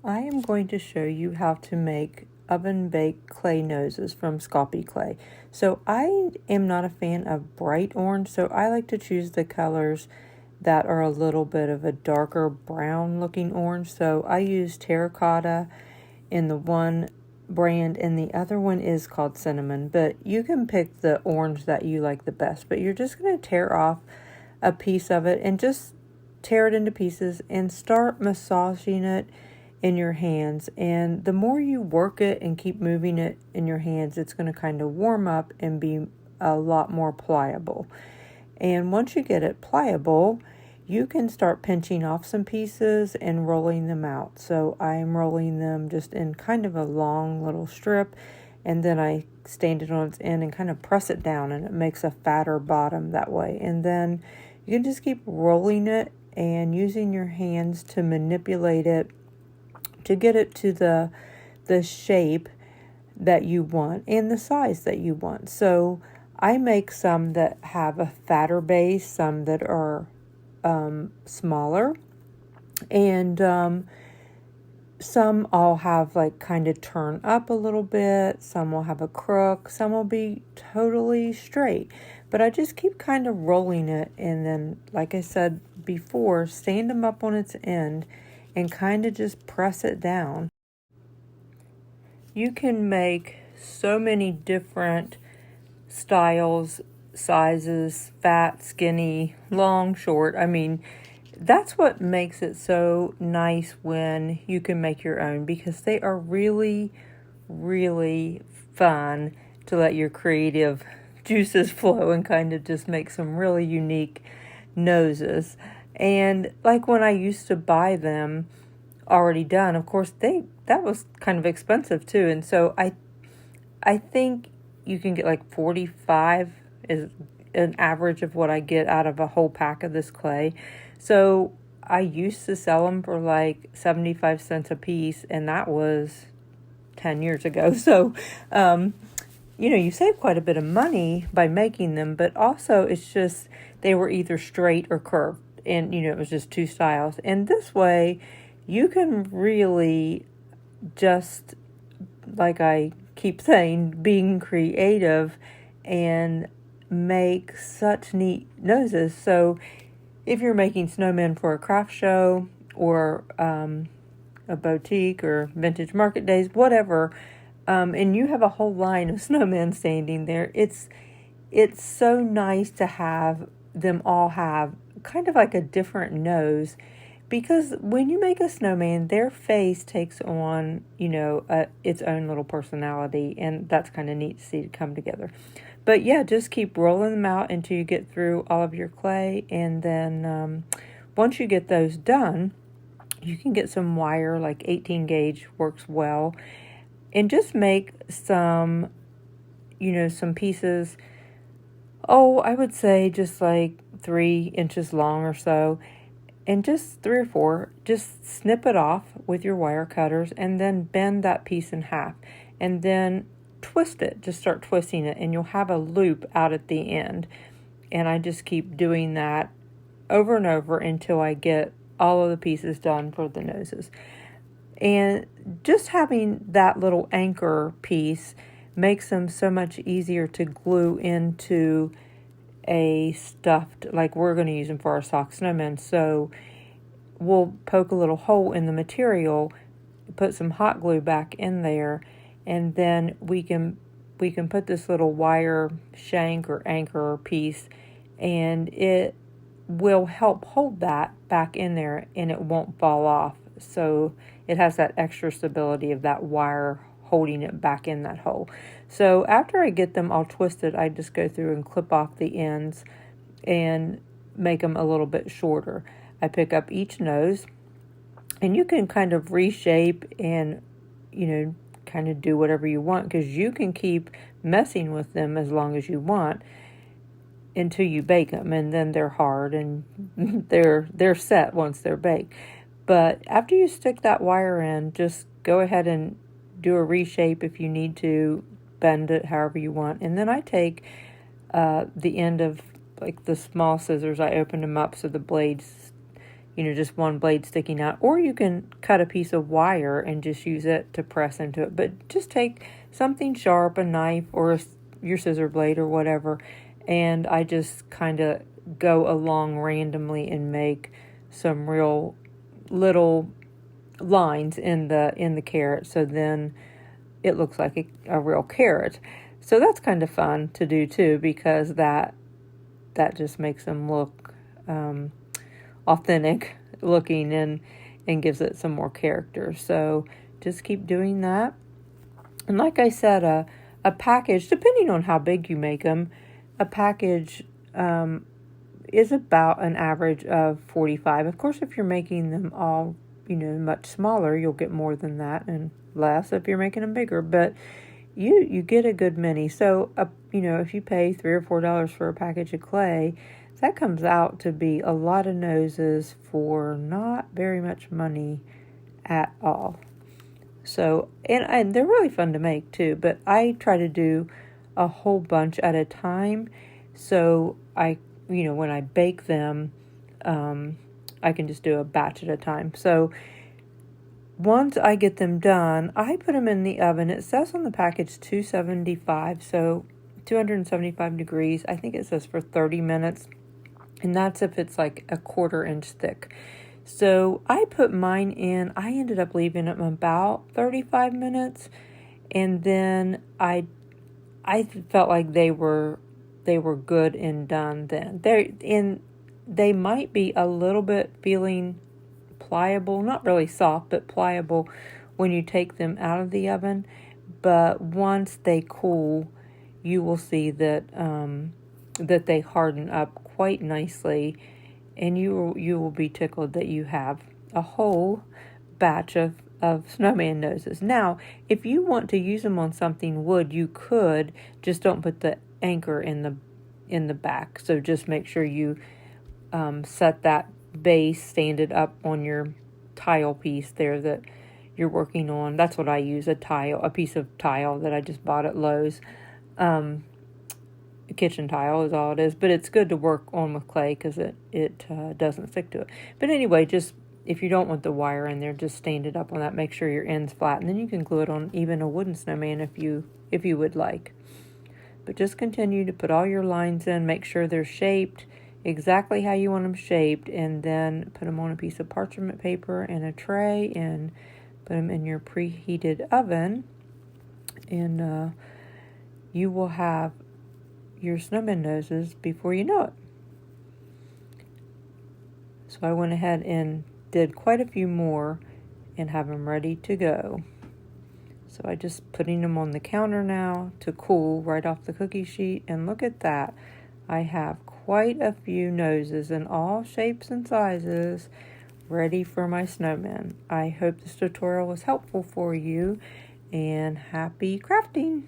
I am going to show you how to make oven baked clay noses from Sculpey clay. So I am not a fan of bright orange, so I like to choose the colors that are a little bit of a darker brown looking orange. So I use terracotta in the one brand and the other one is called cinnamon, but you can pick the orange that you like the best. But you're just going to tear off a piece of it and just tear it into pieces and start massaging it in your hands. And the more you work it and keep moving it in your hands, it's going to kind of warm up and be a lot more pliable. And once you get it pliable, you can start pinching off some pieces and rolling them out. So I am rolling them just in kind of a long little strip, and then I stand it on its end and kind of press it down, and it makes a fatter bottom that way. And then you can just keep rolling it and using your hands to manipulate it to get it to the shape that you want and the size that you want. So I make some that have a fatter base, some that are smaller, and some all have like kind of turn up a little bit, some will have a crook, some will be totally straight. But I just keep kind of rolling it, and then, like I said before, stand them up on its end and kind of just press it down. You can make so many different styles, sizes, fat, skinny, long, short. I mean, that's what makes it so nice when you can make your own, because they are really, really fun to let your creative juices flow and kind of just make some really unique noses. And like when I used to buy them already done, of course that was kind of expensive too. And so I think you can get like 45 is an average of what I get out of a whole pack of this clay. So I used to sell them for like 75 cents a piece, and that was 10 years ago. So you save quite a bit of money by making them, but also it's just they were either straight or curved, and it was just two styles. And this way you can really just, like I keep saying, being creative and make such neat noses. So if you're making snowmen for a craft show or a boutique or vintage market days, whatever, and you have a whole line of snowmen standing there, it's so nice to have them all have kind of like a different nose, because when you make a snowman, their face takes on, its own little personality, and that's kind of neat to see it come together. But yeah, just keep rolling them out until you get through all of your clay, and then once you get those done, you can get some wire, like 18 gauge works well, and just make some, some pieces, I would say just like 3 inches long or so, and just 3 or 4, just snip it off with your wire cutters and then bend that piece in half and then twist it. Just start twisting it, and you'll have a loop out at the end. And I just keep doing that over and over until I get all of the pieces done for the noses. And just having that little anchor piece makes them so much easier to glue into a stuffed, like we're going to use them for our sock snowmen. So we'll poke a little hole in the material, put some hot glue back in there, and then we can put this little wire shank or anchor piece, and it will help hold that back in there, and it won't fall off. So it has that extra stability of that wire holding it back in that hole. So after I get them all twisted, I just go through and clip off the ends and make them a little bit shorter. I pick up each nose, and you can kind of reshape and, kind of do whatever you want, because you can keep messing with them as long as you want until you bake them, and then they're hard and they're set once they're baked. But after you stick that wire in, just go ahead and do a reshape if you need to, bend it however you want. And then I take the end of like the small scissors, I open them up so the blades just one blade sticking out, or you can cut a piece of wire and just use it to press into it. But just take something sharp, a knife or your scissor blade or whatever, and I just kind of go along randomly and make some real little lines in the carrot, so then it looks like a real carrot. So that's kind of fun to do too, because that just makes them look authentic looking, and gives it some more character. So just keep doing that. And like I said, a package, depending on how big you make them, a package is about an average of 45. Of course, if you're making them all, much smaller, you'll get more than that, and less if you're making them bigger. But you get a good many. So, if you pay $3 or $4 for a package of clay, that comes out to be a lot of noses for not very much money at all. So, and they're really fun to make too, but I try to do a whole bunch at a time. So when I bake them, I can just do a batch at a time. So once I get them done, I put them in the oven. It says on the package 275, so 275 degrees. I think it says for 30 minutes, and that's if it's like a 1/4 inch thick. So I put mine in. I ended up leaving them about 35 minutes, and then I felt like they were good and done then. They might be a little bit feeling pliable, not really soft, but pliable when you take them out of the oven. But once they cool, you will see that that they harden up quite nicely, and you will be tickled that you have a whole batch of snowman noses. Now, if you want to use them on something wood, you could, just don't put the anchor in the back. So just make sure you set that base, stand it up on your tile piece there that you're working on. That's what I use, a piece of tile that I just bought at Lowe's. Kitchen tile is all it is, but it's good to work on with clay because it doesn't stick to it. But anyway, just if you don't want the wire in there, just stand it up on that. Make sure your end's flat, and then you can glue it on even a wooden snowman if you would like. But just continue to put all your lines in. Make sure they're shaped exactly how you want them shaped, and then put them on a piece of parchment paper and a tray, and put them in your preheated oven, and you will have your snowman noses before you know it. So I went ahead and did quite a few more and have them ready to go. So I just putting them on the counter now to cool right off the cookie sheet, and look at that. I have quite a few noses in all shapes and sizes ready for my snowmen. I hope this tutorial was helpful for you, and happy crafting!